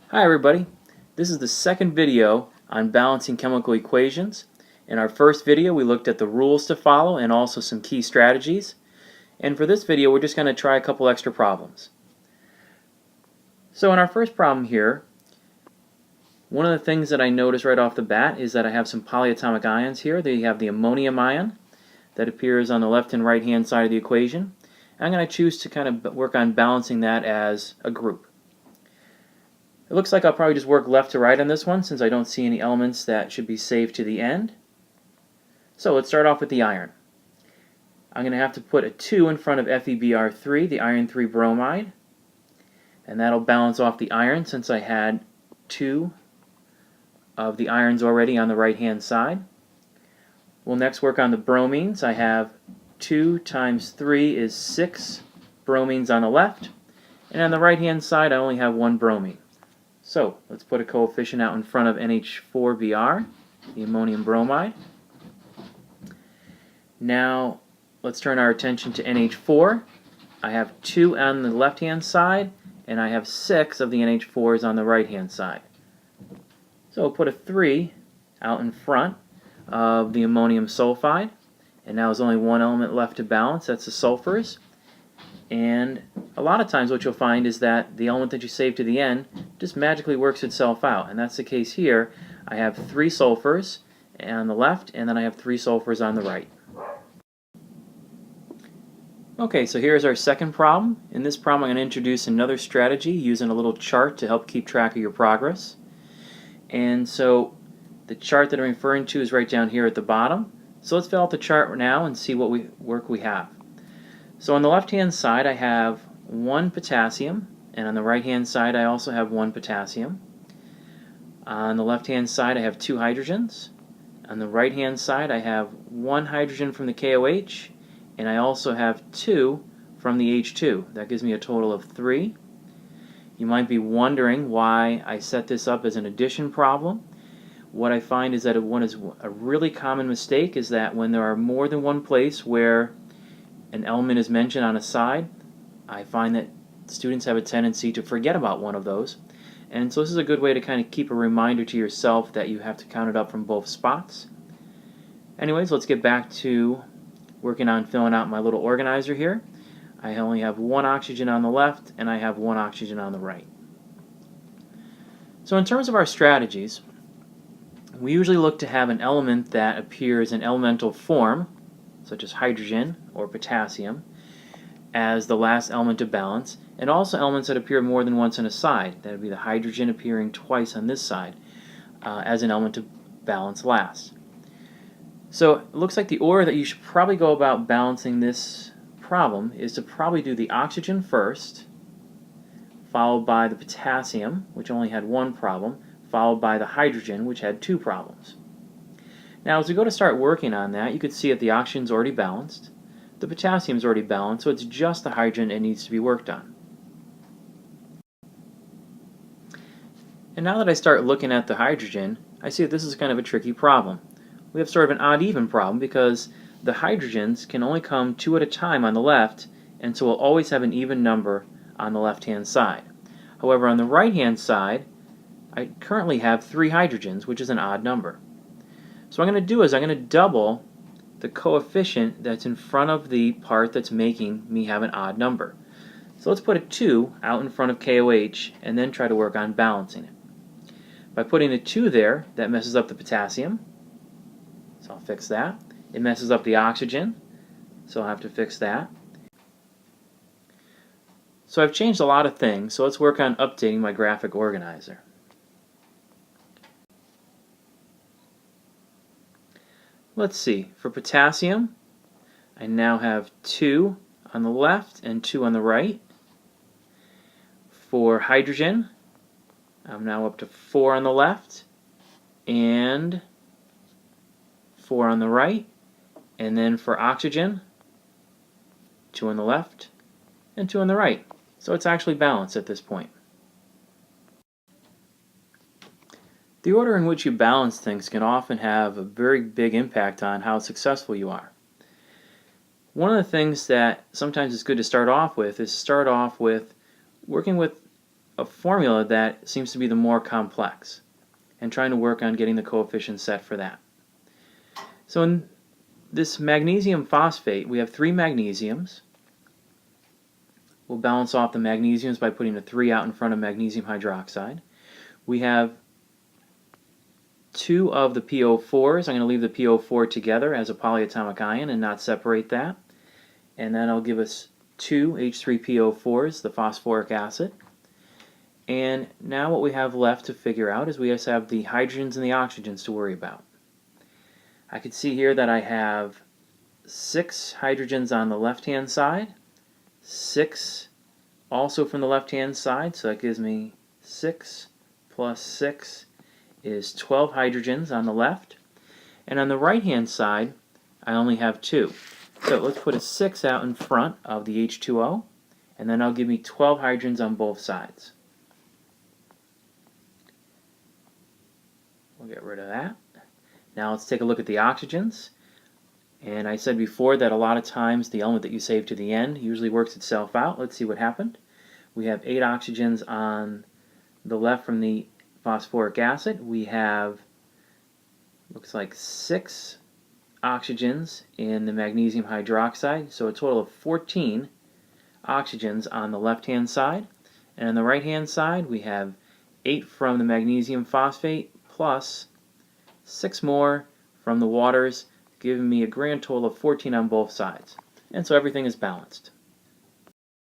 Hi everybody, this is the second video on balancing chemical equations. In our first video we looked at the rules to follow and also some key strategies. And for this video we're just going to try a couple extra problems. So in our first problem here, one of the things that I notice right off the bat is that I have some polyatomic ions here. They have the ammonium ion that appears on the left and right hand side of the equation. I'm going to choose to kind of work on balancing that as a group. It looks like I'll probably just work left to right on this one since I don't see any elements that should be saved to the end. So let's start off with the iron. I'm going to have to put a 2 in front of FeBr3, the iron 3 bromide, and that'll balance off the iron since I had 2 of the irons already on the right hand side. We'll next work on the bromines. I have 2 times 3 is 6 bromines on the left, and on the right hand side I only have 1 bromine. So let's put a coefficient out in front of NH4Br, the ammonium bromide. Now let's turn our attention to NH4. I have 2 on the left hand side and I have 6 of the NH4s on the right hand side. So we'll put a 3 out in front of the ammonium sulfide, and now there's only one element left to balance, that's the sulfurs. And a lot of times what you'll find is that the element that you save to the end just magically works itself out, and that's the case here. I have 3 sulfurs on the left and then I have 3 sulfurs on the right. Okay, so here's our second problem. In this problem I'm going to introduce another strategy using a little chart to help keep track of your progress. And so the chart that I'm referring to is right down here at the bottom. So let's fill out the chart now and see what work we have. So on the left hand side I have 1 potassium, and on the right hand side I also have 1 potassium. On the left hand side I have 2 hydrogens. On the right hand side I have 1 hydrogen from the KOH, and I also have 2 from the H2. That gives me a total of 3. You might be wondering why I set this up as an addition problem. What I find is that a really common mistake is that when there are more than one place where an element is mentioned on a side, I find that students have a tendency to forget about one of those. And so this is a good way to kind of keep a reminder to yourself that you have to count it up from both spots. Anyways, let's get back to working on filling out my little organizer here. I only have 1 oxygen on the left and I have 1 oxygen on the right. So in terms of our strategies, we usually look to have an element that appears in elemental form, such as hydrogen or potassium, as the last element to balance, and also elements that appear more than once on a side. That would be the hydrogen appearing twice on this side as an element to balance last. So it looks like the order that you should probably go about balancing this problem is to probably do the oxygen first, followed by the potassium, which only had 1 problem, followed by the hydrogen, which had 2 problems. Now as we go to start working on that, you can see that the oxygen's already balanced, the potassium's already balanced, so it's just the hydrogen that needs to be worked on. And now that I start looking at the hydrogen, I see that this is kind of a tricky problem. We have sort of an odd-even problem because the hydrogens can only come 2 at a time on the left, and so we'll always have an even number on the left-hand side. However, on the right-hand side, I currently have 3 hydrogens, which is an odd number. So what I'm going to do is I'm going to double the coefficient that's in front of the part that's making me have an odd number. So let's put a 2 out in front of KOH and then try to work on balancing it. By putting a 2 there, that messes up the potassium, so I'll fix that. It messes up the oxygen, so I'll have to fix that. So I've changed a lot of things, so let's work on updating my graphic organizer. Let's see, for potassium, I now have 2 on the left and 2 on the right. For hydrogen, I'm now up to 4 on the left and 4 on the right. And then for oxygen, 2 on the left and 2 on the right. So it's actually balanced at this point. The order in which you balance things can often have a very big impact on how successful you are. One of the things that sometimes is good to start off with is working with a formula that seems to be the more complex, and trying to work on getting the coefficients set for that. So in this magnesium phosphate, we have 3 magnesiums. We'll balance off the magnesiums by putting a 3 out in front of magnesium hydroxide. We have 2 of the PO4s. I'm going to leave the PO4 together as a polyatomic ion and not separate that. And then I'll give us 2 H3PO4s, the phosphoric acid. And now what we have left to figure out is we just have the hydrogens and the oxygens to worry about. I can see here that I have 6 hydrogens on the left-hand side, 6 also from the left-hand side, so that gives me 6 plus 6 is 12 hydrogens on the left. And on the right-hand side, I only have 2. So let's put a 6 out in front of the H2O, and then that'll give me 12 hydrogens on both sides. We'll get rid of that. Now let's take a look at the oxygens. And I said before that a lot of times the element that you save to the end usually works itself out. Let's see what happened. We have 8 oxygens on the left from the phosphoric acid. We have, looks like 6 oxygens in the magnesium hydroxide, so a total of 14 oxygens on the left-hand side. And on the right-hand side, we have 8 from the magnesium phosphate plus 6 more from the waters, giving me a grand total of 14 on both sides. And so everything is balanced.